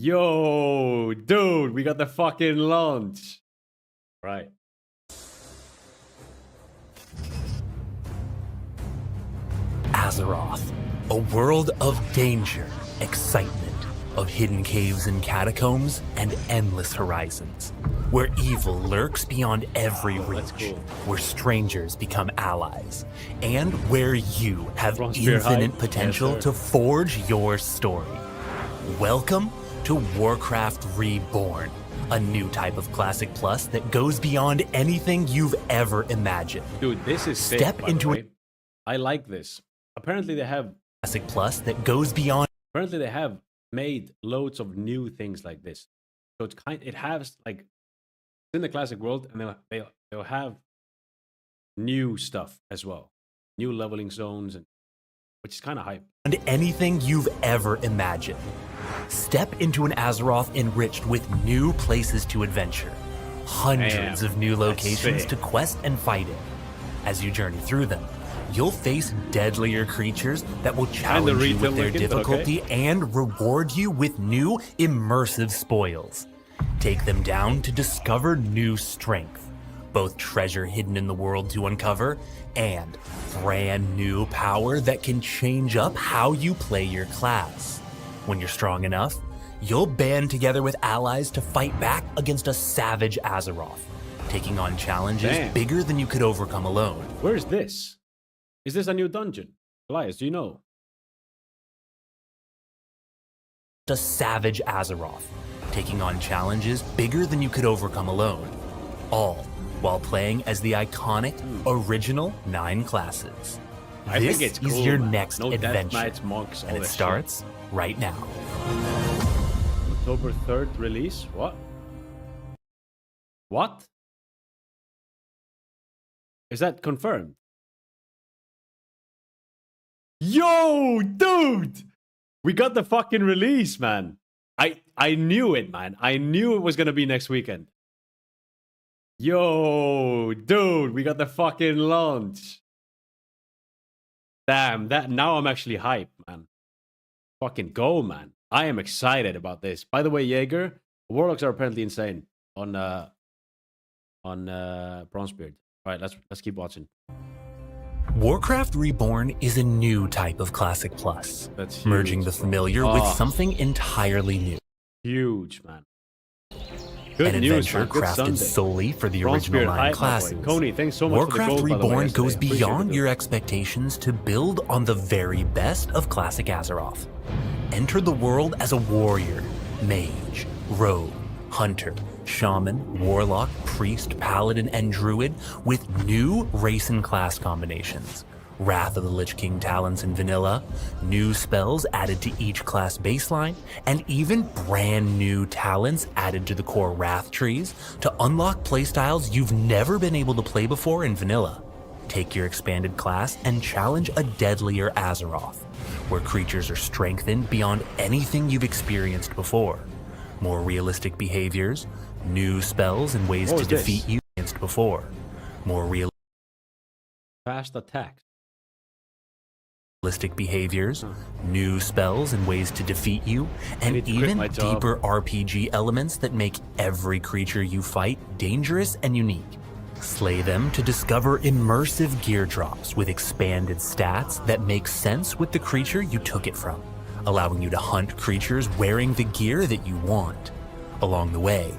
Yo, dude, we got the fucking launch. Right. Azeroth, a world of danger, excitement, of hidden caves and catacombs, and endless horizons, where evil lurks beyond every reach, cool. where strangers become allies, and where you have Bronzebeard infinite hype. potential Yes, sir. to forge your story. Welcome to Warcraft Reborn, a new type of Classic Plus that goes beyond anything you've ever imagined. Dude, this is sick, Step by the into way. I like this. Apparently they have that goes beyond apparently they have made loads of new things like this. So it has like it's in the classic world, and they'll have new stuff as well. New leveling zones, and which is kind of hype. anything you've ever imagined. Step into an Azeroth enriched with new places to adventure, hundreds Damn, of new locations sick. to quest and fight in. As you journey through them, you'll face deadlier creatures that will challenge you retail with their looking, but okay. difficulty and reward you with new immersive spoils. Take them down to discover new strength, both treasure hidden in the world to uncover and brand new power that can change up how you play your class. When you're strong enough, you'll band together with allies to fight back against a savage Azeroth, taking on challenges Damn. bigger than you could overcome alone. Where is this? Is this a new dungeon? Elias, do you know? A savage Azeroth, taking on challenges bigger than you could overcome alone, all while playing as the iconic original 9 classes. I This think it's cool, is your man. next No adventure, deathmatch, monks, all and it that shit. starts right now. October 3rd release? What? What? Is that confirmed? Yo, dude! We got the fucking release, man. I knew it, man. I knew it was gonna be next weekend. Yo, dude, we got the fucking launch. Damn, that now I'm actually hyped, man. Fucking go, man. I am excited about this. By the way, Jaeger, warlocks are apparently insane on Bronzebeard. All right, let's keep watching. Warcraft Reborn is a new type of Classic Plus, That's huge, merging the bro. familiar with Oh. something entirely new. Huge, man. Good An news, adventure man. Good crafted Sunday. solely for the original Bronzebeard 9 hype, my boy. classes. Coney, thanks so much Warcraft for the gold, by the way, Reborn yesterday. goes Appreciate beyond it, your dude. expectations to build on the very best of classic Azeroth. Enter the world as a warrior, mage, rogue, hunter, shaman, warlock, priest, paladin, and druid with new race and class combinations. Wrath of the Lich King talents in vanilla, new spells added to each class baseline, and even brand new talents added to the core Wrath trees to unlock playstyles you've never been able to play before in vanilla. Take your expanded class and challenge a deadlier Azeroth, where creatures are strengthened beyond anything you've experienced before. More realistic behaviors, new spells and ways What to was this? defeat you against before. More realistic Fast attacks. behaviors, new spells and ways to defeat you, and need to quit even my job. deeper RPG elements that make every creature you fight dangerous and unique. Slay them to discover immersive gear drops with expanded stats that make sense with the creature you took it from, allowing you to hunt creatures wearing the gear that you want. Along the way,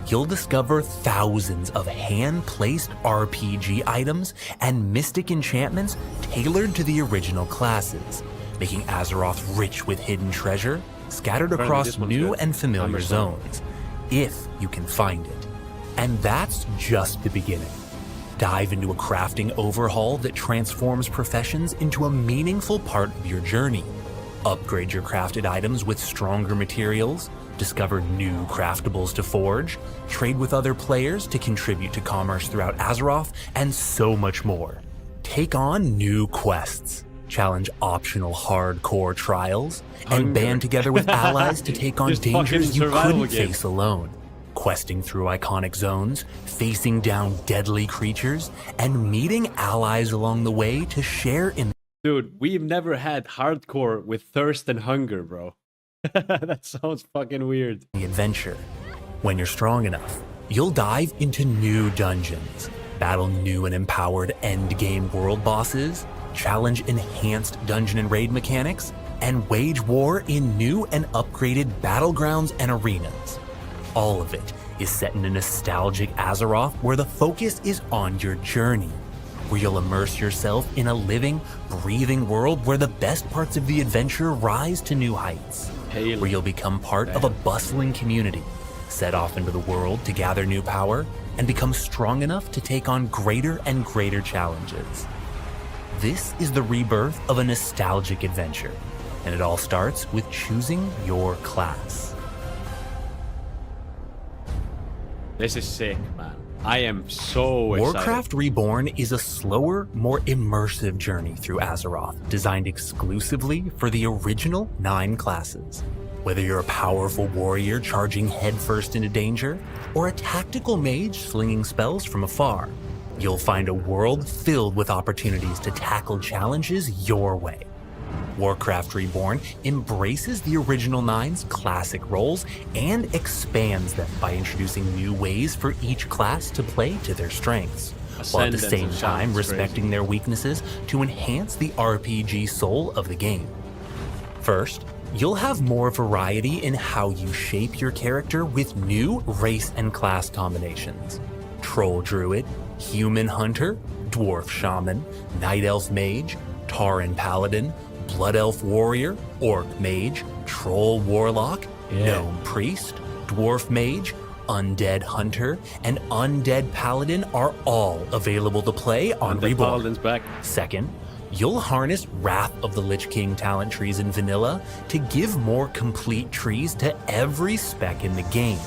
you'll discover thousands of hand-placed RPG items and mystic enchantments tailored to the original classes, making Azeroth rich with hidden treasure scattered Apparently across this one's new good. and familiar Immersive. zones, if you can find it. And that's just the beginning. Dive into a crafting overhaul that transforms professions into a meaningful part of your journey. Upgrade your crafted items with stronger materials, discover new craftables to forge, trade with other players to contribute to commerce throughout Azeroth, and so much more. Take on new quests, challenge optional hardcore trials, and Hunger. band together with allies to take on Just fucking dangers you survival couldn't game. face alone. Questing through iconic zones, facing down deadly creatures, and meeting allies along the way to share in Dude, we've never had hardcore with thirst and hunger, bro. That sounds fucking weird. The adventure. When you're strong enough, you'll dive into new dungeons, battle new and empowered endgame world bosses, challenge enhanced dungeon and raid mechanics, and wage war in new and upgraded battlegrounds and arenas. All of it is set in a nostalgic Azeroth where the focus is on your journey, where you'll immerse yourself in a living, breathing world where the best parts of the adventure rise to new heights, where you'll become part of a bustling community, set off into the world to gather new power, and become strong enough to take on greater and greater challenges. This is the rebirth of a nostalgic adventure, and it all starts with choosing your class. This is sick, man. I am so excited. Warcraft Reborn is a slower, more immersive journey through Azeroth, designed exclusively for the original 9 classes. Whether you're a powerful warrior charging headfirst into danger, or a tactical mage slinging spells from afar, you'll find a world filled with opportunities to tackle challenges your way. Warcraft Reborn embraces the original 9's classic roles and expands them by introducing new ways for each class to play to their strengths, while at the same time respecting their weaknesses to enhance the RPG soul of the game. First, you'll have more variety in how you shape your character with new race and class combinations. Troll Druid, Human Hunter, Dwarf Shaman, Night Elf Mage, Tauren Paladin, Blood Elf Warrior, Orc Mage, Troll Warlock, Gnome Priest, Dwarf Mage, Undead Hunter, and Undead Paladin are all available to play on Reborn. Paladin's back. Second, you'll harness Wrath of the Lich King talent trees in vanilla to give more complete trees to every spec in the game.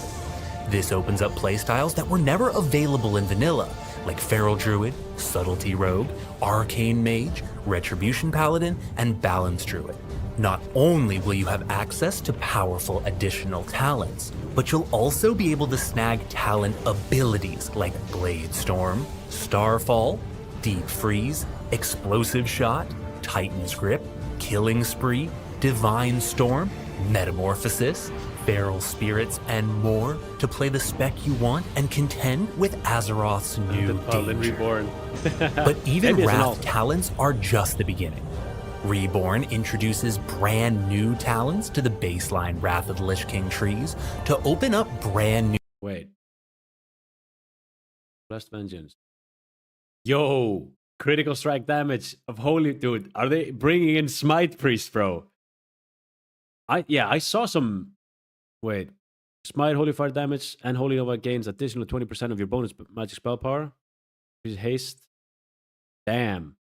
This opens up playstyles that were never available in vanilla, like Feral Druid, Subtlety Rogue, Arcane Mage, Retribution Paladin, and Balance Druid. Not only will you have access to powerful additional talents, but you'll also be able to snag talent abilities like Blade Storm, Starfall, Deep Freeze, Explosive Shot, Titan's Grip, Killing Spree, Divine Storm, Metamorphosis, Feral Spirits, and more to play the spec you want and contend with Azeroth's new danger. Reborn. But even Wrath talents are just the beginning. Reborn introduces brand new talents to the baseline Wrath of the Lich King trees to open up brand new... Wait. Blessed Vengeance. Yo, critical strike damage of Holy... Dude, are they bringing in Smite Priest, bro? I saw some... Wait. Smite, Holy Fire damage, and Holy Nova gains additional 20% of your bonus magic spell power. Haste. Damn.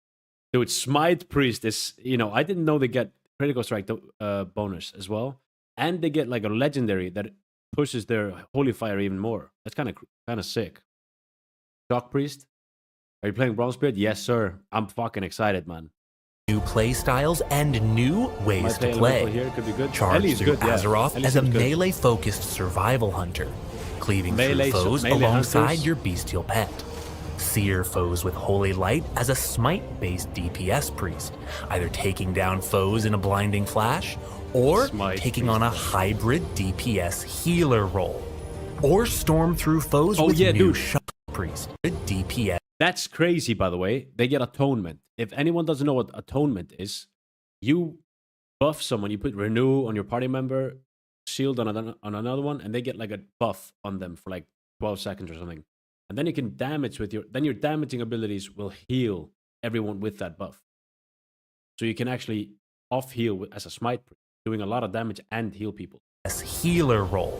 Dude, Smite Priest is... You know, I didn't know they get critical strike bonus as well. And they get like a legendary that pushes their Holy Fire even more. That's kind of sick. Shock Priest. Are you playing Bronze Spirit? Yes, sir. I'm fucking excited, man. New play styles and new ways to play. Here could be good. Charge through Azeroth as a melee-focused survival hunter, cleaving through foes alongside your bestial pet. Sear foes with Holy Light as a smite-based DPS priest, either taking down foes in a blinding flash, or taking on a hybrid DPS healer role. Or storm through foes with new Shock Priest, DPS. That's crazy, by the way. They get Atonement. If anyone doesn't know what Atonement is, you buff someone, you put Renew on your party member, Shield on another one, and they get like a buff on them for like 12 seconds or something. And then you can damage with your damaging abilities will heal everyone with that buff. So you can actually off-heal as a smite, doing a lot of damage and heal people. Healer role.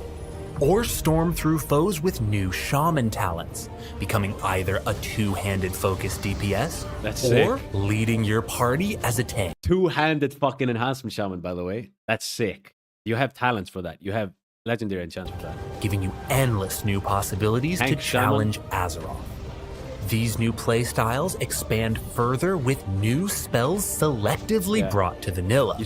Or storm through foes with new shaman talents, becoming either a two-handed focused DPS or leading your party as a tank. Two-handed fucking enhancement shaman, by the way. That's sick. You have talents for that. You have legendary enchants for that. Giving you endless new possibilities to challenge Azeroth. These new playstyles expand further with new spells selectively brought to vanilla.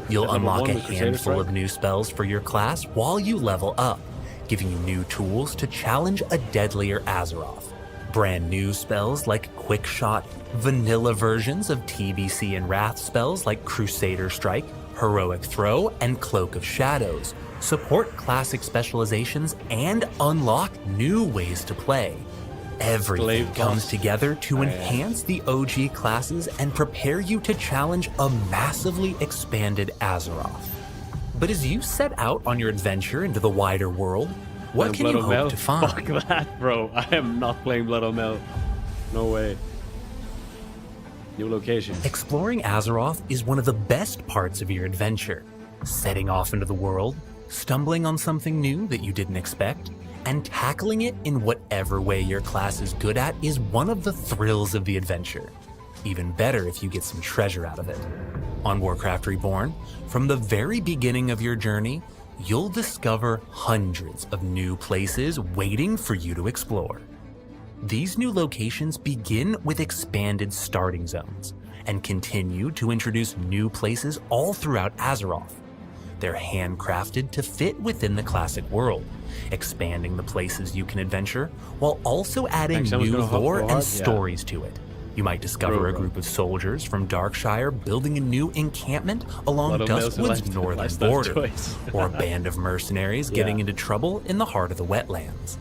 You'll unlock a handful of new spells for your class while you level up, giving you new tools to challenge a deadlier Azeroth. Brand new spells like Quick Shot, vanilla versions of TBC and Wrath spells like Crusader Strike, Heroic Throw, and Cloak of Shadows support classic specializations and unlock new ways to play. Everything comes together to enhance the OG classes and prepare you to challenge a massively expanded Azeroth. But as you set out on your adventure into the wider world, what can you hope to find? Fuck that, bro. I am not playing Blood on Mel. No way. New location. Exploring Azeroth is one of the best parts of your adventure. Setting off into the world, stumbling on something new that you didn't expect, and tackling it in whatever way your class is good at is one of the thrills of the adventure. Even better if you get some treasure out of it. On Warcraft Reborn, from the very beginning of your journey, you'll discover hundreds of new places waiting for you to explore. These new locations begin with expanded starting zones and continue to introduce new places all throughout Azeroth. They're handcrafted to fit within the classic world, expanding the places you can adventure while also adding new lore and stories to it. You might discover a group of soldiers from Darkshire building a new encampment along Duskwood's northern border, or a band of mercenaries getting into trouble in the heart of the wetlands.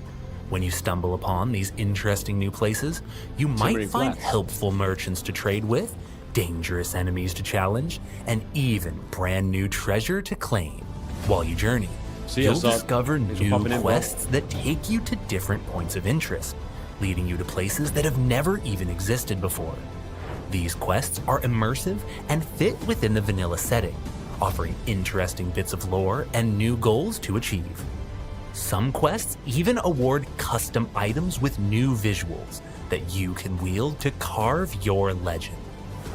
When you stumble upon these interesting new places, you might find helpful merchants to trade with, dangerous enemies to challenge, and even brand new treasure to claim. While you journey, you'll discover new quests that take you to different points of interest, leading you to places that have never even existed before. These quests are immersive and fit within the vanilla setting, offering interesting bits of lore and new goals to achieve. Some quests even award custom items with new visuals that you can wield to carve your legend.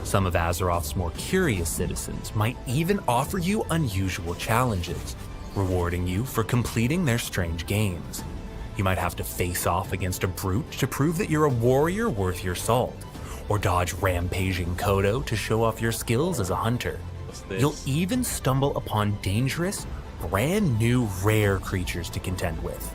Some of Azeroth's more curious citizens might even offer you unusual challenges, rewarding you for completing their strange games. You might have to face off against a brute to prove that you're a warrior worth your salt, or dodge rampaging Kodo to show off your skills as a hunter. You'll even stumble upon dangerous, brand new rare creatures to contend with.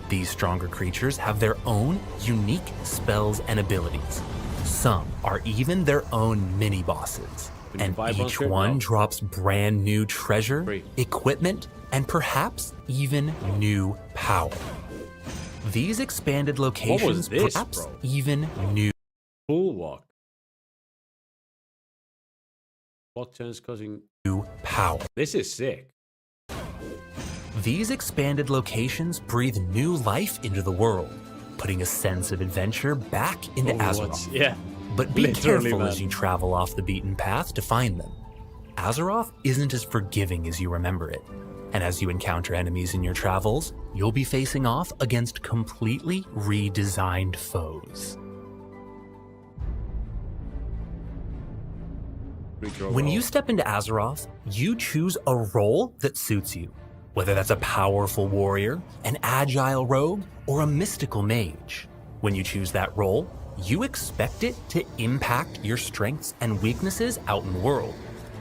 These stronger creatures have their own unique spells and abilities. Some are even their own mini-bosses, and each one drops brand new treasure, equipment, and perhaps even new power. These expanded locations perhaps even new. Full walk. Blockchain is causing new power. This is sick. These expanded locations breathe new life into the world, putting a sense of adventure back into Azeroth. Yeah. But be careful as you travel off the beaten path to find them. Azeroth isn't as forgiving as you remember it, and as you encounter enemies in your travels, you'll be facing off against completely redesigned foes. When you step into Azeroth, you choose a role that suits you, whether that's a powerful warrior, an agile rogue, or a mystical mage. When you choose that role, you expect it to impact your strengths and weaknesses out in the world.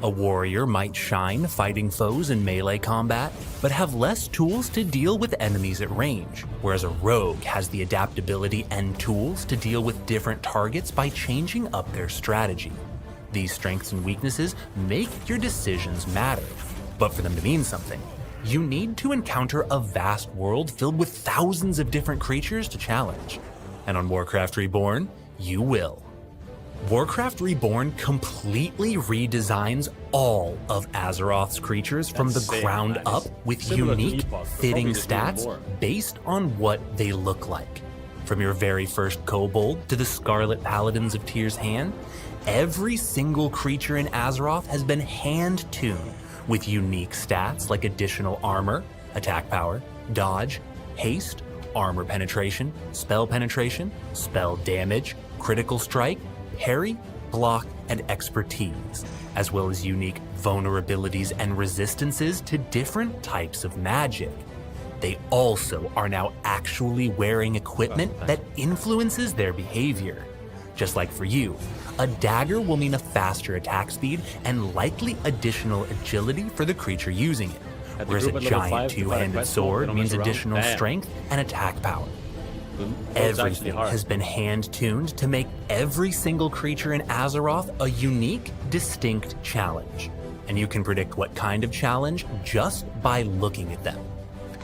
A warrior might shine fighting foes in melee combat, but have less tools to deal with enemies at range, whereas a rogue has the adaptability and tools to deal with different targets by changing up their strategy. These strengths and weaknesses make your decisions matter, but for them to mean something, you need to encounter a vast world filled with thousands of different creatures to challenge. And on Warcraft Reborn, you will. Warcraft Reborn completely redesigns all of Azeroth's creatures from the ground up with unique, fitting stats based on what they look like. From your very first kobold to the Scarlet Paladins of Tyr's Hand, every single creature in Azeroth has been hand-tuned with unique stats like additional armor, attack power, dodge, haste, armor penetration, spell damage, critical strike, parry, block, and expertise, as well as unique vulnerabilities and resistances to different types of magic. They also are now actually wearing equipment that influences their behavior. Just like for you, a dagger will mean a faster attack speed and likely additional agility for the creature using it, whereas a giant two-handed sword means additional strength and attack power. Everything has been hand-tuned to make every single creature in Azeroth a unique, distinct challenge. and you can predict what kind of challenge just by looking at them.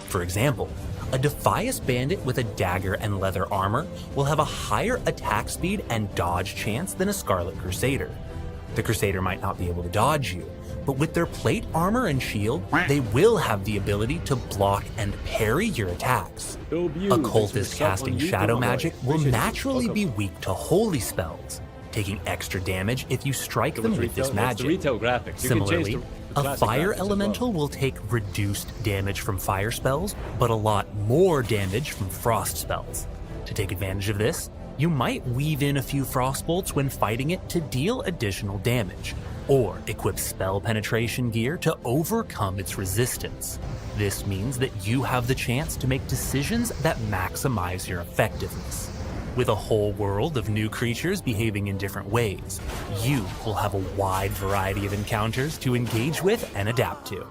For example, a Defias bandit with a dagger and leather armor will have a higher attack speed and dodge chance than a Scarlet Crusader. The Crusader might not be able to dodge you, but with their plate armor and shield, they will have the ability to block and parry your attacks. A cultist casting shadow magic will naturally be weak to holy spells, taking extra damage if you strike them with this magic. Similarly, a fire elemental will take reduced damage from fire spells, but a lot more damage from frost spells. To take advantage of this, you might weave in a few frost bolts when fighting it to deal additional damage, or equip spell penetration gear to overcome its resistance. This means that you have the chance to make decisions that maximize your effectiveness. With a whole world of new creatures behaving in different ways, you will have a wide variety of encounters to engage with and adapt to.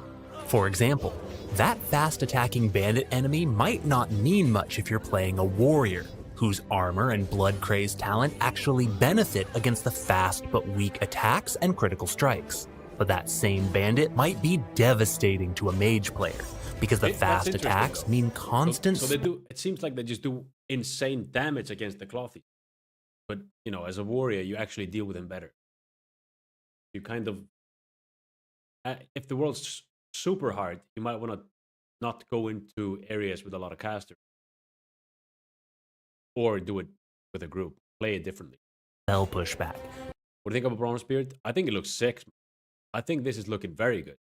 For example, that fast-attacking bandit enemy might not mean much if you're playing a warrior, whose armor and blood-crazed talent actually benefit against the fast but weak attacks and critical strikes. But that same bandit might be devastating to a mage player, because the fast attacks mean constant... So they do, it seems like they just do insane damage against the clothy. But, you know, as a warrior, you actually deal with them better. You kind of... if the world's super hard, you might want to not go into areas with a lot of casters. Or do it with a group. Play it differently. Spell pushback. What do you think of a Bronze Spirit? I think it looks sick. I think this is looking very good.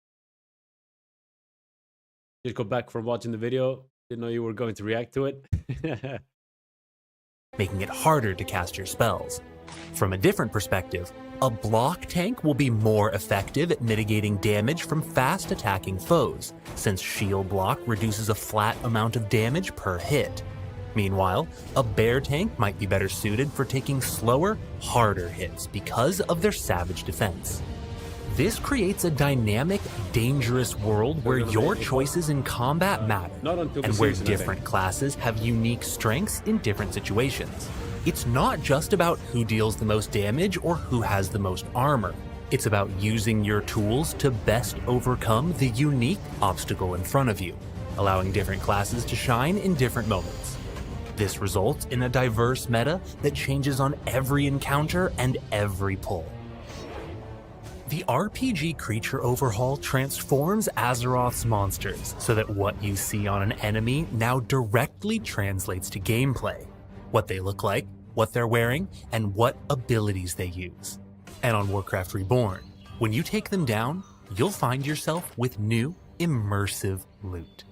Just got back from watching the video. Didn't know you were going to react to it. Making it harder to cast your spells. From a different perspective, a block tank will be more effective at mitigating damage from fast attacking foes, since shield block reduces a flat amount of damage per hit. Meanwhile, a bear tank might be better suited for taking slower, harder hits because of their savage defense. This creates a dynamic, dangerous world where your choices in combat matter, and where different classes have unique strengths in different situations. It's not just about who deals the most damage or who has the most armor. It's about using your tools to best overcome the unique obstacle in front of you, allowing different classes to shine in different moments. This results in a diverse meta that changes on every encounter and every pull. The RPG creature overhaul transforms Azeroth's monsters so that what you see on an enemy now directly translates to gameplay. What they look like, what they're wearing, and what abilities they use. And on Warcraft Reborn, when you take them down, you'll find yourself with new, immersive loot.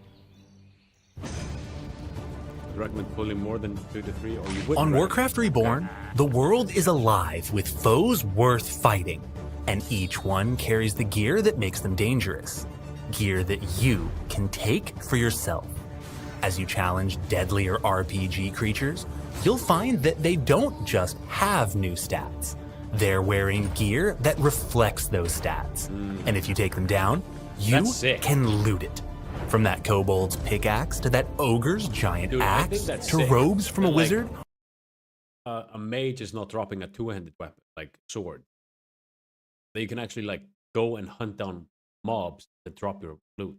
Recommend pulling more than 2 to 3, or you would. On Warcraft Reborn, the world is alive with foes worth fighting, and each one carries the gear that makes them dangerous. Gear that you can take for yourself. As you challenge deadlier RPG creatures, you'll find that they don't just have new stats. They're wearing gear that reflects those stats. And if you take them down, you can loot it. From that kobold's pickaxe to that ogre's giant axe to robes from a wizard. A mage is not dropping a two-handed weapon, like sword. So you can actually like go and hunt down mobs that drop your loot.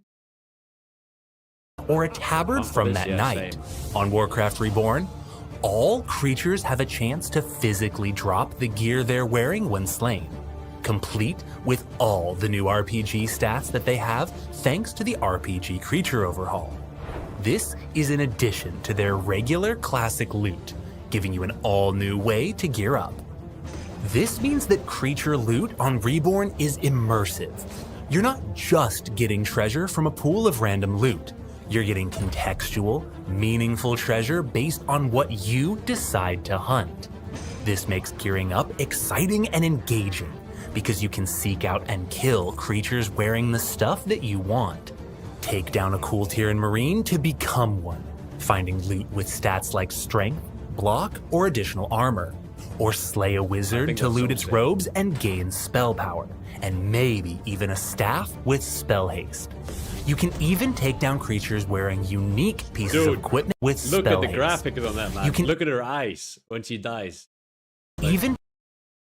Or a tabard from that knight. On Warcraft Reborn, all creatures have a chance to physically drop the gear they're wearing when slain, complete with all the new RPG stats that they have thanks to the RPG creature overhaul. This is in addition to their regular classic loot, giving you an all-new way to gear up. This means that creature loot on Reborn is immersive. You're not just getting treasure from a pool of random loot. You're getting contextual, meaningful treasure based on what you decide to hunt. This makes gearing up exciting and engaging, because you can seek out and kill creatures wearing the stuff that you want. Take down a cool tier in Marine to become one, finding loot with stats like strength, block, or additional armor. Or slay a wizard to loot its robes and gain spell power, and maybe even a staff with spell haste. You can even take down creatures wearing unique pieces of equipment with spell haste. Look at the graphics on that, man. Look at her eyes when she dies. Even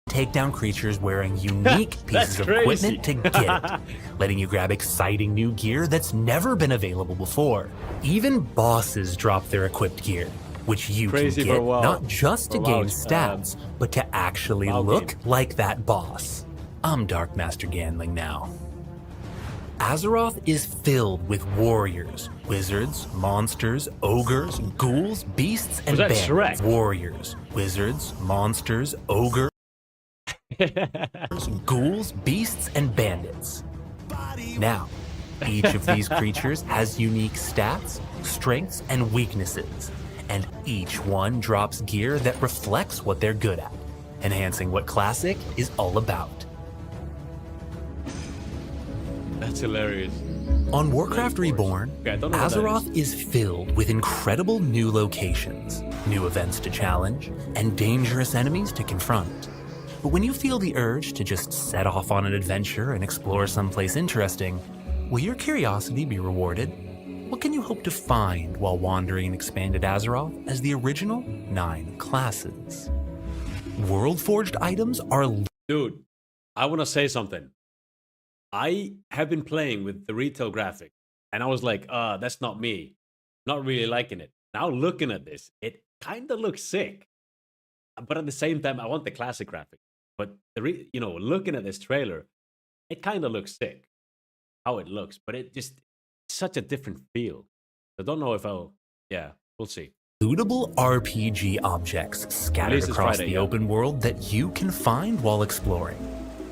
Take down creatures wearing unique pieces of crazy. equipment to get it, letting you grab exciting new gear that's never been available before. Even bosses drop their equipped gear, which you Crazy can for get WoW. not just to For gain WoW, stats, but to actually WoW look game. like that boss. I'm Dark Master Ganling now. Azeroth is filled with warriors, wizards, monsters, ogres, ghouls, beasts, and that bandits. Shrek? Warriors, wizards, monsters, ogres, ghouls, beasts, and bandits. Now, each of these creatures has unique stats, strengths, and weaknesses, and each one drops gear that reflects what they're good at, enhancing what Classic is all about. That's hilarious. On Warcraft Of course. Reborn, Okay, I don't know what that Azeroth is filled with incredible new locations, new events to challenge, and dangerous enemies to confront. But when you feel the urge to just set off on an adventure and explore someplace interesting, will your curiosity be rewarded? What can you hope to find while wandering in expanded Azeroth as the original 9 classes? World-forged items are Dude, I want to say something. I have been playing with the retail graphic, and I was like, that's not me. Not really liking it. Now looking at this, it kind of looks sick. But at the same time, I want the classic graphic. But looking at this trailer, it kind of looks sick. How it looks, but it just such a different feel. I don't know if we'll see. lootable RPG objects scattered Releases across Friday, the yeah. open world that you can find while exploring.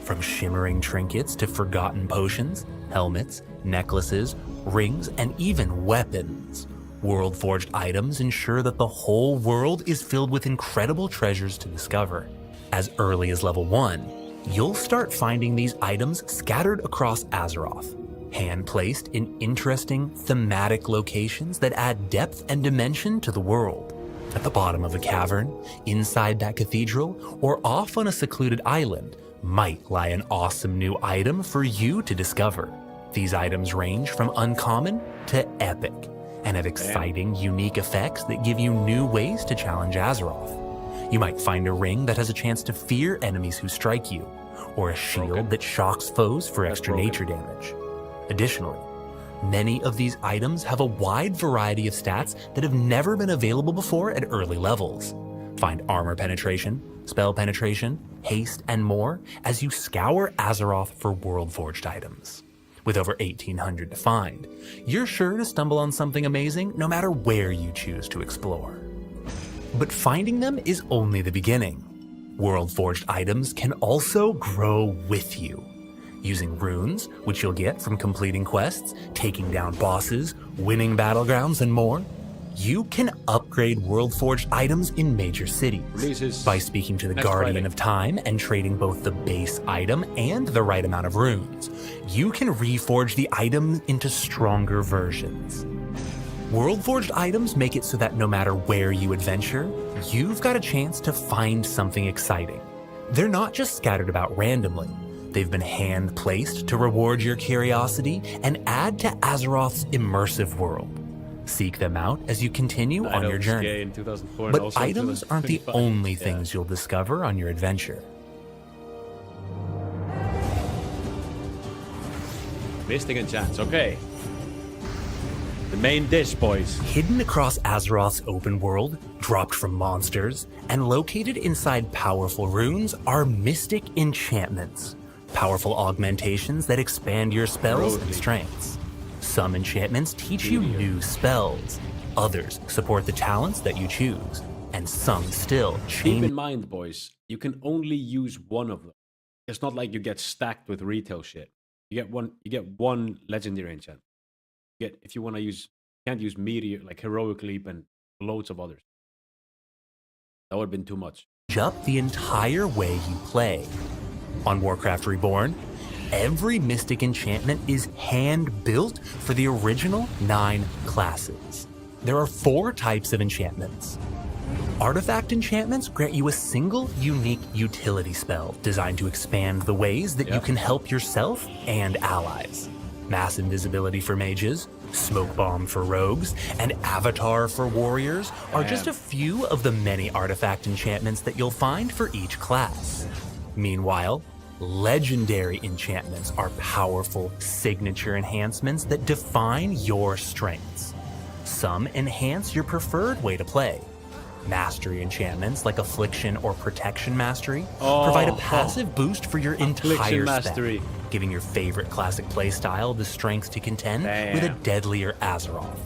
From shimmering trinkets to forgotten potions, helmets, necklaces, rings, and even weapons. World-forged items ensure that the whole world is filled with incredible treasures to discover. As early as level 1, you'll start finding these items scattered across Azeroth, hand-placed in interesting, thematic locations that add depth and dimension to the world. At the bottom of a cavern, inside that cathedral, or off on a secluded island, might lie an awesome new item for you to discover. These items range from uncommon to epic, and have exciting, unique effects that give you new ways to challenge Azeroth. You might find a ring that has a chance to fear enemies who strike you, or a shield that shocks foes for extra nature damage. Additionally, many of these items have a wide variety of stats that have never been available before at early levels. Find armor penetration, spell penetration, haste, and more as you scour Azeroth for Worldforged items. With over 1,800 to find, you're sure to stumble on something amazing no matter where you choose to explore. But finding them is only the beginning. Worldforged items can also grow with you. Using runes, which you'll get from completing quests, taking down bosses, winning battlegrounds, and more, you can upgrade Worldforged items in major cities. Releases By speaking to the next Guardian Friday. of Time and trading both the base item and the right amount of runes, you can reforge the item into stronger versions. Worldforged items make it so that no matter where you adventure, you've got a chance to find something exciting. They're not just scattered about randomly. They've been hand-placed to reward your curiosity and add to Azeroth's immersive world. Seek them out as you continue on your journey. In 2004 and But also items aren't the 2025. only Yeah. things you'll discover on your adventure. Mystic enchants. Okay. The main dish, boys. Hidden across Azeroth's open world, dropped from monsters, and located inside powerful runes are mystic enchantments. Powerful augmentations that expand your spells and Roadly. strengths. Some enchantments teach you new spells. Others support the talents that you choose. And some still Keep change in mind, boys, you can only use one of them. It's not like you get stacked with retail shit. You get one legendary enchant. If you want to use, you can't use meteor like heroic leap and loads of others. That would have been too much. up the entire way you play. On Warcraft Reborn, every mystic enchantment is hand-built for the original 9 classes. There are 4 types of enchantments. Artifact enchantments grant you a single, unique utility spell designed to expand the ways that you can help yourself and allies. Mass Invisibility for mages, Smoke Bomb for rogues, and Avatar for warriors are just a few of the many artifact enchantments that you'll find for each class. Meanwhile, legendary enchantments are powerful signature enhancements that define your strengths. Some enhance your preferred way to play. Mastery enchantments like Affliction or Protection Mastery provide a passive boost for your entire spec, giving your favorite classic playstyle the strength to contend with a deadlier Azeroth.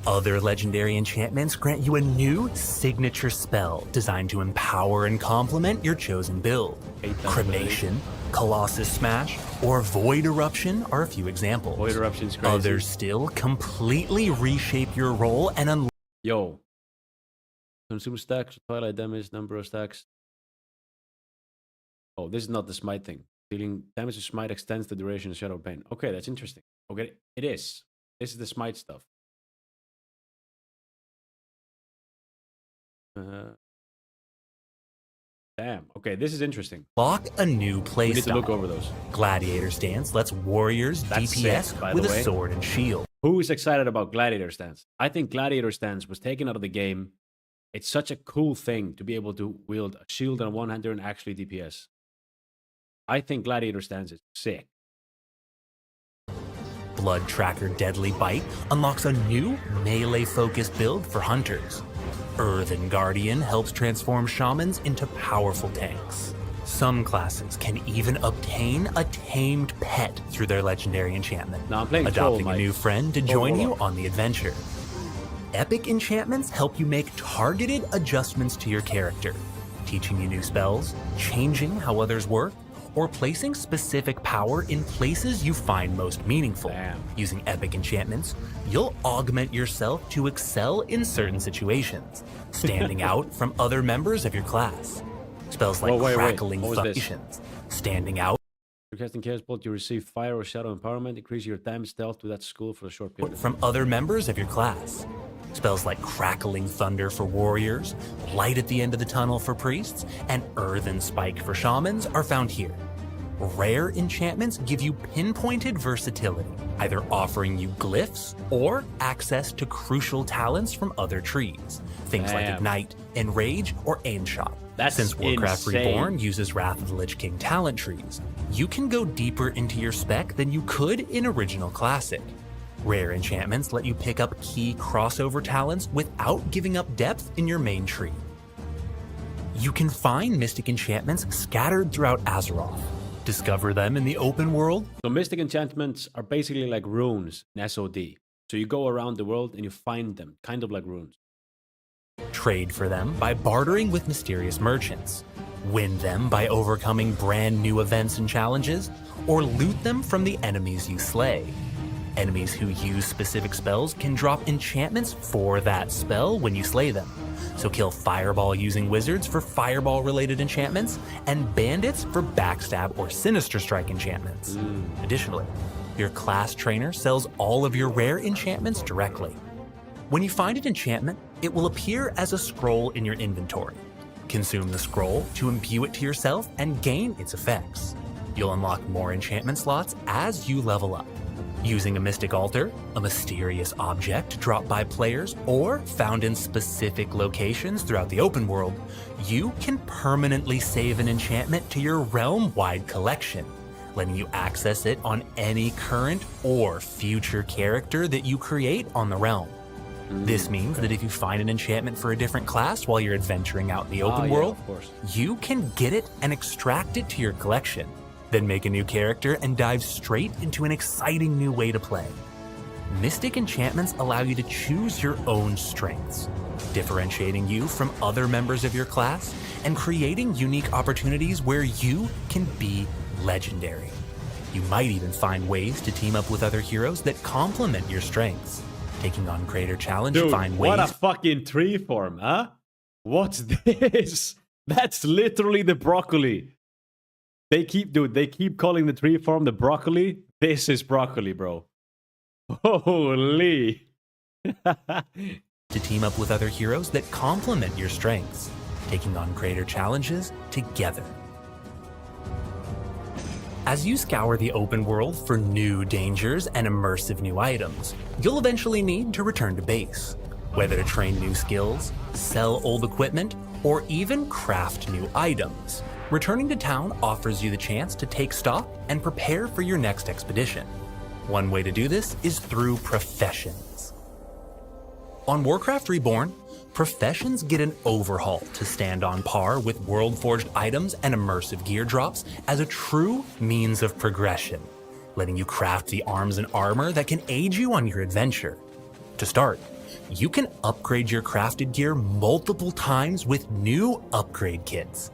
Other legendary enchantments grant you a new signature spell designed to empower and complement your chosen build. Cremation, Colossus Smash, or Void Eruption are a few examples. Void Eruption's crazy. Others still completely reshape your role and unlock. Yo. Consume stacks, twilight damage, number of stacks. Oh, this is not the smite thing. Dealing damage to smite extends the duration of Shadow Pain. Okay, that's interesting. Okay, it is. This is the smite stuff. Damn. Okay, this is interesting. Lock a new playstyle. We need to look over those. Gladiator Stance lets warriors DPS with a sword and shield. Who is excited about Gladiator Stance? I think Gladiator Stance was taken out of the game. It's such a cool thing to be able to wield a shield on one hander and actually DPS. I think Gladiator Stance is sick. Blood Tracker Deadly Bite unlocks a new melee-focused build for hunters. Earthen Guardian helps transform shamans into powerful tanks. Some classes can even obtain a tamed pet through their legendary enchantment, adopting a new friend to join you on the adventure. Epic enchantments help you make targeted adjustments to your character, teaching you new spells, changing how others work, or placing specific power in places you find most meaningful. Using epic enchantments, you'll augment yourself to excel in certain situations, standing out from other members of your class. Spells like Crackling Functions, standing out. You're casting Chaos Bolt, you receive Fire or Shadow Empowerment, increase your damage stealth to that school for a short period. From other members of your class. Spells like Crackling Thunder for warriors, Light at the End of the Tunnel for priests, and Earthen Spike for shamans are found here. Rare enchantments give you pinpointed versatility, either offering you glyphs or access to crucial talents from other trees. Things like Ignite, Enrage, or Aim Shot. Since Warcraft Reborn uses Wrath of the Lich King talent trees, you can go deeper into your spec than you could in Original Classic. Rare enchantments let you pick up key crossover talents without giving up depth in your main tree. You can find Mystic enchantments scattered throughout Azeroth. Discover them in the open world. So Mystic enchantments are basically like runes in SOD. So you go around the world and you find them, kind of like runes. Trade for them by bartering with mysterious merchants. Win them by overcoming brand new events and challenges, or loot them from the enemies you slay. Enemies who use specific spells can drop enchantments for that spell when you slay them. So kill Fireball using wizards for Fireball related enchantments, and bandits for Backstab or Sinister Strike enchantments. Additionally, your class trainer sells all of your rare enchantments directly. When you find an enchantment, it will appear as a scroll in your inventory. Consume the scroll to imbue it to yourself and gain its effects. You'll unlock more enchantment slots as you level up. Using a Mystic Altar, a mysterious object dropped by players or found in specific locations throughout the open world, you can permanently save an enchantment to your realm-wide collection, letting you access it on any current or future character that you create on the realm. This means that if you find an enchantment for a different class while you're adventuring out in the open world, you can get it and extract it to your collection. Then make a new character and dive straight into an exciting new way to play. Mystic enchantments allow you to choose your own strengths, differentiating you from other members of your class and creating unique opportunities where you can be legendary. You might even find ways to team up with other heroes that complement your strengths. Taking on greater challenge, find ways. What a fucking tree form, huh? What's this? That's literally the broccoli. They keep calling the tree form the broccoli. This is broccoli, bro. Holy. To team up with other heroes that complement your strengths, taking on greater challenges together. As you scour the open world for new dangers and immersive new items, you'll eventually need to return to base. Whether to train new skills, sell old equipment, or even craft new items. Returning to town offers you the chance to take stock and prepare for your next expedition. One way to do this is through professions. On Warcraft Reborn, professions get an overhaul to stand on par with Worldforged Items and Immersive gear drops as a true means of progression, letting you craft the arms and armor that can aid you on your adventure. To start, you can upgrade your crafted gear multiple times with new upgrade kits,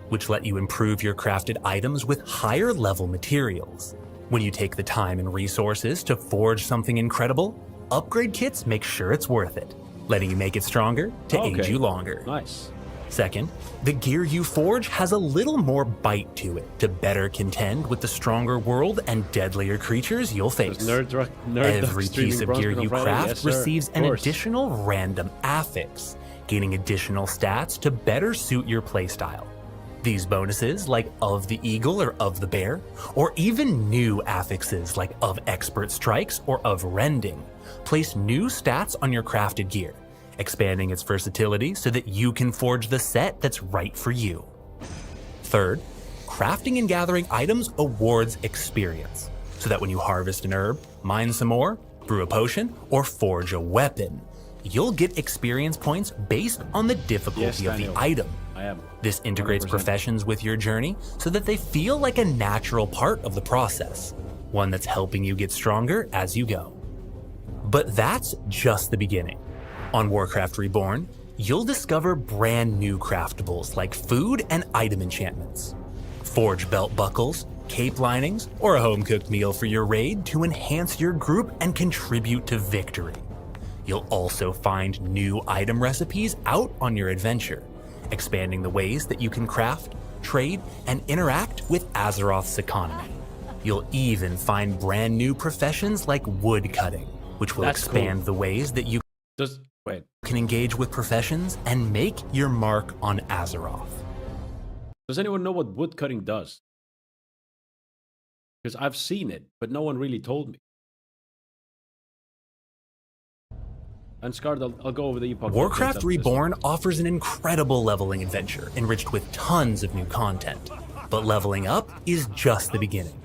which let you improve your crafted items with higher level materials. When you take the time and resources to forge something incredible, upgrade kits make sure it's worth it, letting you make it stronger to aid you longer. Nice. Second, the gear you forge has a little more bite to it to better contend with the stronger world and deadlier creatures you'll face. Every piece of gear you craft receives an additional random affix, gaining additional stats to better suit your playstyle. These bonuses, like of the eagle or of the bear, or even new affixes like of expert strikes or of rending, place new stats on your crafted gear, expanding its versatility so that you can forge the set that's right for you. Third, crafting and gathering items awards experience, so that when you harvest an herb, mine some more, brew a potion, or forge a weapon, you'll get experience points based on the difficulty of the item. This integrates 100%. Professions with your journey so that they feel like a natural part of the process, one that's helping you get stronger as you go. But that's just the beginning. On Warcraft Reborn, you'll discover brand new craftables like food and item enchantments. Forge belt buckles, cape linings, or a home-cooked meal for your raid to enhance your group and contribute to victory. You'll also find new item recipes out on your adventure, expanding the ways that you can craft, trade, and interact with Azeroth's economy. You'll even find brand new professions like woodcutting, which will expand the ways that you can engage with professions and make your mark on Azeroth. Does anyone know what woodcutting does? Because I've seen it, but no one really told me. And Scarred, I'll go over the epoch. Warcraft Reborn offers an incredible leveling adventure enriched with tons of new content. But leveling up is just the beginning.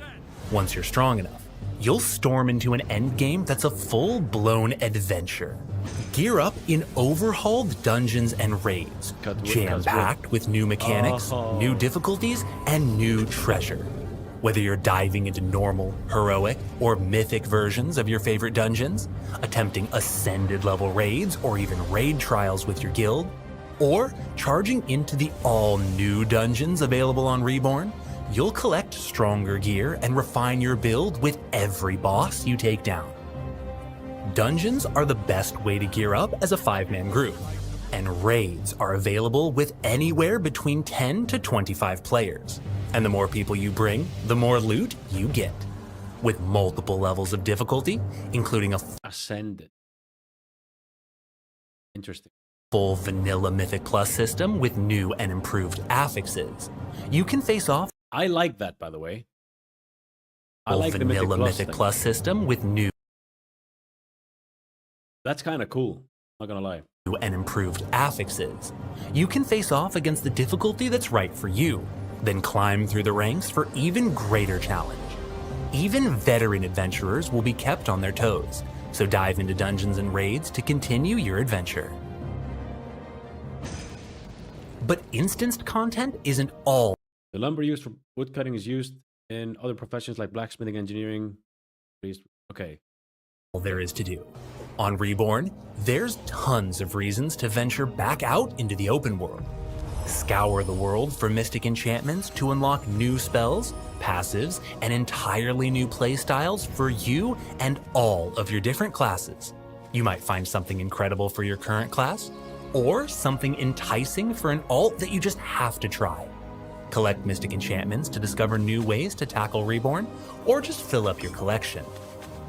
Once you're strong enough, you'll storm into an endgame that's a full-blown adventure. Gear up in overhauled dungeons and raids, jam-packed with new mechanics, new difficulties, and new treasure. Whether you're diving into normal, heroic, or mythic versions of your favorite dungeons, attempting ascended level raids or even raid trials with your guild, or charging into the all-new dungeons available on Reborn, you'll collect stronger gear and refine your build with every boss you take down. Dungeons are the best way to gear up as a 5-man group, and raids are available with anywhere between 10 to 25 players. And the more people you bring, the more loot you get, with multiple levels of difficulty, including a Ascended. Interesting. Full vanilla Mythic Plus system with new and improved affixes. You can face off. I like that, by the way. I like the vanilla Mythic Plus system with new. That's kind of cool. Not gonna lie. And improved affixes. You can face off against the difficulty that's right for you, then climb through the ranks for even greater challenge. Even veteran adventurers will be kept on their toes, so dive into dungeons and raids to continue your adventure. But instanced content isn't all. The lumber used for woodcutting is used in other professions like blacksmithing, engineering. Okay. All there is to do. On Reborn, there's tons of reasons to venture back out into the open world. Scour the world for mystic enchantments to unlock new spells, passives, and entirely new playstyles for you and all of your different classes. You might find something incredible for your current class, or something enticing for an alt that you just have to try. Collect mystic enchantments to discover new ways to tackle Reborn, or just fill up your collection.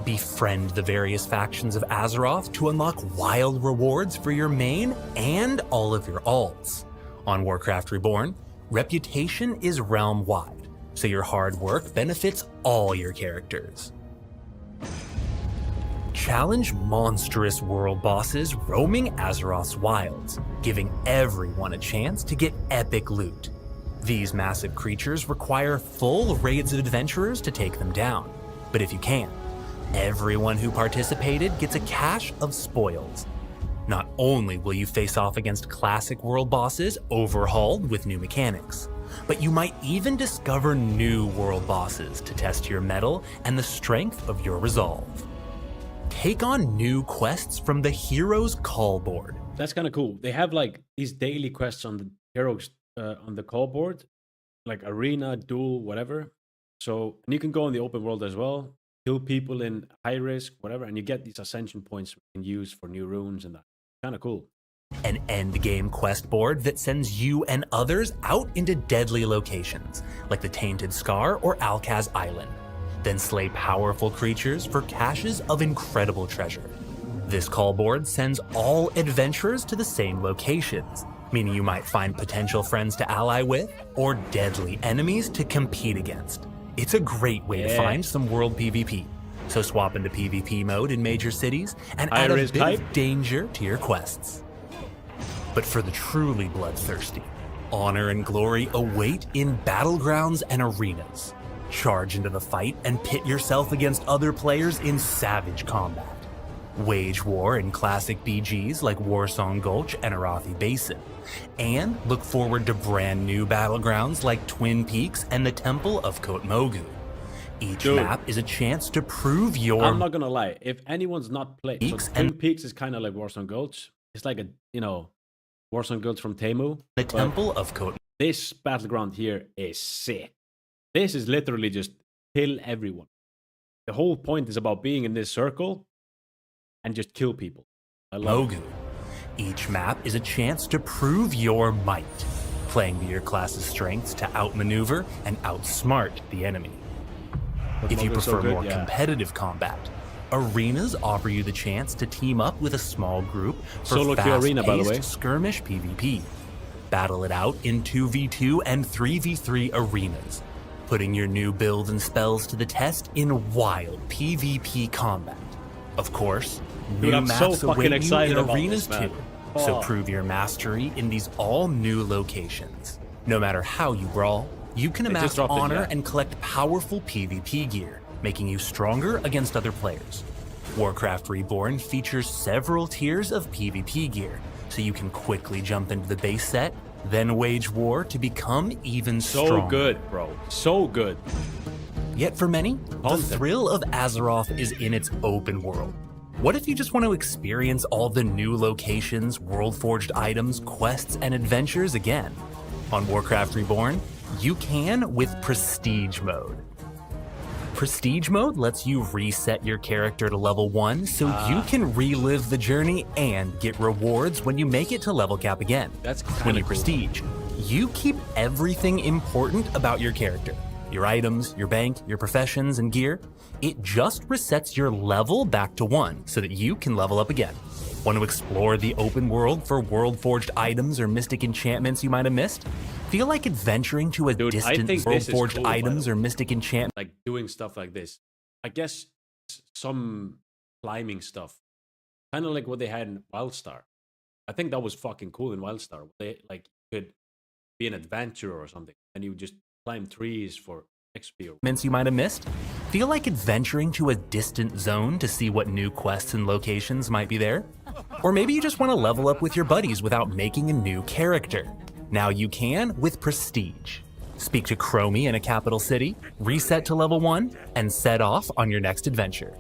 Befriend the various factions of Azeroth to unlock wild rewards for your main and all of your alts. On Warcraft Reborn, reputation is realm-wide, so your hard work benefits all your characters. challenge monstrous world bosses roaming Azeroth's wilds, giving everyone a chance to get epic loot. These massive creatures require full raids of adventurers to take them down, but if you can, everyone who participated gets a cache of spoils. Not only will you face off against classic world bosses overhauled with new mechanics, but you might even discover new world bosses to test your mettle and the strength of your resolve. Take on new quests from the Heroes Call board. That's kind of cool. They have like these daily quests on the Heroes on the call board, like arena, duel, whatever. So, and you can go in the open world as well, kill people in high risk, whatever, and you get these Ascension points you can use for new runes and that. Kind of cool. An endgame quest board that sends you and others out into deadly locations, like the Tainted Scar or Alkaz Island. Then slay powerful creatures for caches of incredible treasure. This call board sends all adventurers to the same locations, meaning you might find potential friends to ally with or deadly enemies to compete against. It's a great way to find some world PvP. So swap into PvP mode in major cities and add a bit of danger to your quests. But for the truly bloodthirsty, honor and glory await in battlegrounds and arenas. Charge into the fight and pit yourself against other players in savage combat. Wage war in classic BGs like Warsong Gulch and Arathi Basin. And look forward to brand new battlegrounds like Twin Peaks and the Temple of Kot Mogu. Each map is a chance to prove your... I'm not gonna lie, if anyone's not played... So Twin Peaks is kind of like Warsong Gulch. It's like a, you know, Warsong Gulch from Temu. The Temple of Kot... This battleground here is sick. This is literally just kill everyone. The whole point is about being in this circle and just kill people. I love it. Each map is a chance to prove your might, playing to your class's strengths to outmaneuver and outsmart the enemy. If you prefer more competitive combat, arenas offer you the chance to team up with a small group for fast-paced skirmish PvP. Battle it out in 2v2 and 3v3 arenas, putting your new builds and spells to the test in wild PvP combat. Of course, new maps await you in arenas too, so prove your mastery in these all-new locations. No matter how you brawl, you can amass honor and collect powerful PvP gear, making you stronger against other players. Warcraft Reborn features several tiers of PvP gear, so you can quickly jump into the base set, then wage war to become even stronger. So good, bro. So good. Yet for many, the thrill of Azeroth is in its open world. What if you just want to experience all the new locations, world-forged items, quests, and adventures again? On Warcraft Reborn, you can with Prestige Mode. Prestige Mode lets you reset your character to level 1 so you can relive the journey and get rewards when you make it to level cap again. That's when you Prestige, you keep everything important about your character. Your items, your bank, your professions, and gear. It just resets your level back to 1 so that you can level up again. Want to explore the open world for world-forged items or mystic enchantments you might have missed? Feel like adventuring to a distant world-forged items or mystic enchantment? Like doing stuff like this. I guess some climbing stuff. Kind of like what they had in Wildstar. I think that was fucking cool in Wildstar. They like could be an adventurer or something, and you just climb trees for XP. You might have missed? Feel like adventuring to a distant zone to see what new quests and locations might be there? Or maybe you just want to level up with your buddies without making a new character. Now you can with Prestige. Speak to Chromie in a capital city, reset to level 1, and set off on your next adventure.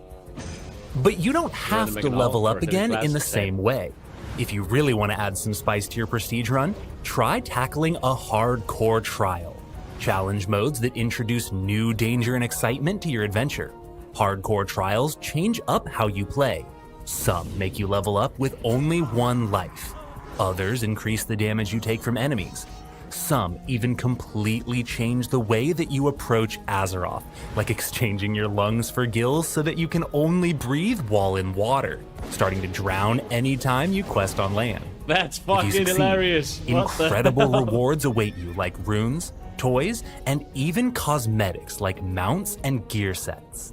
But you don't have to level up again in the same way. If you really want to add some spice to your Prestige run, try tackling a hardcore trial. Challenge modes that introduce new danger and excitement to your adventure. Hardcore trials change up how you play. Some make you level up with only 1 life. Others increase the damage you take from enemies. Some even completely change the way that you approach Azeroth, like exchanging your lungs for gills so that you can only breathe while in water, starting to drown anytime you quest on land. That's fucking hilarious. Incredible rewards await you, like runes, toys, and even cosmetics like mounts and gear sets.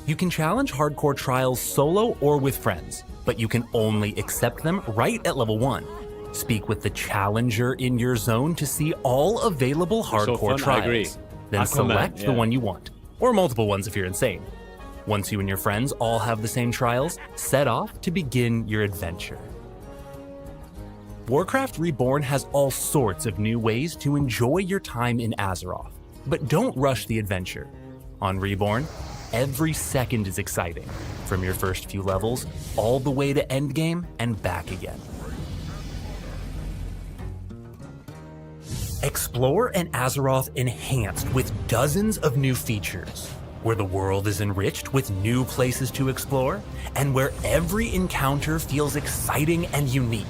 You can challenge hardcore trials solo or with friends, but you can only accept them right at level 1. Speak with the challenger in your zone to see all available hardcore trials. Then select the one you want, or multiple ones if you're insane. Once you and your friends all have the same trials, set off to begin your adventure. Warcraft Reborn has all sorts of new ways to enjoy your time in Azeroth, but don't rush the adventure. On Reborn, every second is exciting, from your first few levels all the way to Endgame and back again. Explore an Azeroth enhanced with dozens of new features, where the world is enriched with new places to explore, and where every encounter feels exciting and unique,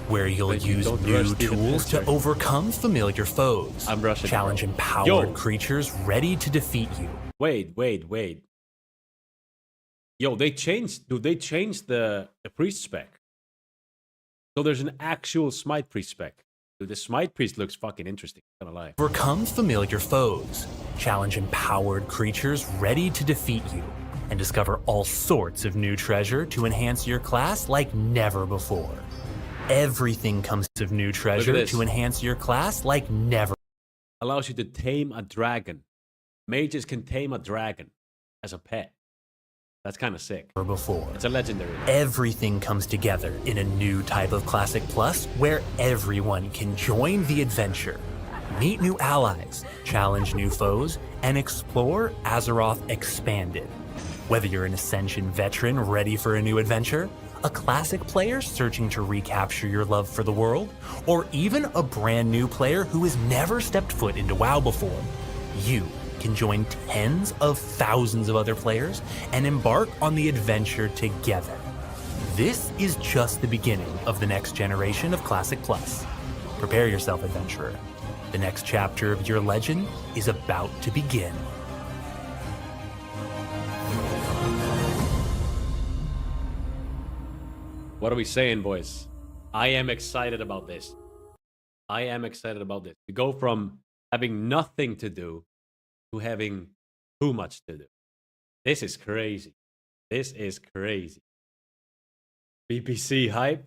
where you'll use new tools to overcome familiar foes, challenge empowered creatures ready to defeat you. Wait. Yo, they changed the priest spec. So there's an actual smite priest spec. Dude, the smite priest looks fucking interesting, I'm gonna lie. Overcome familiar foes, challenge empowered creatures ready to defeat you, and discover all sorts of new treasure to enhance your class like never before. Everything comes of new treasure to enhance your class like never. Allows you to tame a dragon. Mages can tame a dragon as a pet. That's kind of sick. Before. It's a legendary. Everything comes together in a new type of Classic Plus where everyone can join the adventure, meet new allies, challenge new foes, and explore Azeroth Expanded. Whether you're an Ascension veteran ready for a new adventure, a Classic player searching to recapture your love for the world, or even a brand new player who has never stepped foot into WoW before, you can join tens of thousands of other players and embark on the adventure together. This is just the beginning of the next generation of Classic Plus. Prepare yourself, adventurer. The next chapter of your legend is about to begin. What are we saying, boys? I am excited about this. We go from having nothing to do to having too much to do. This is crazy. BPC hype.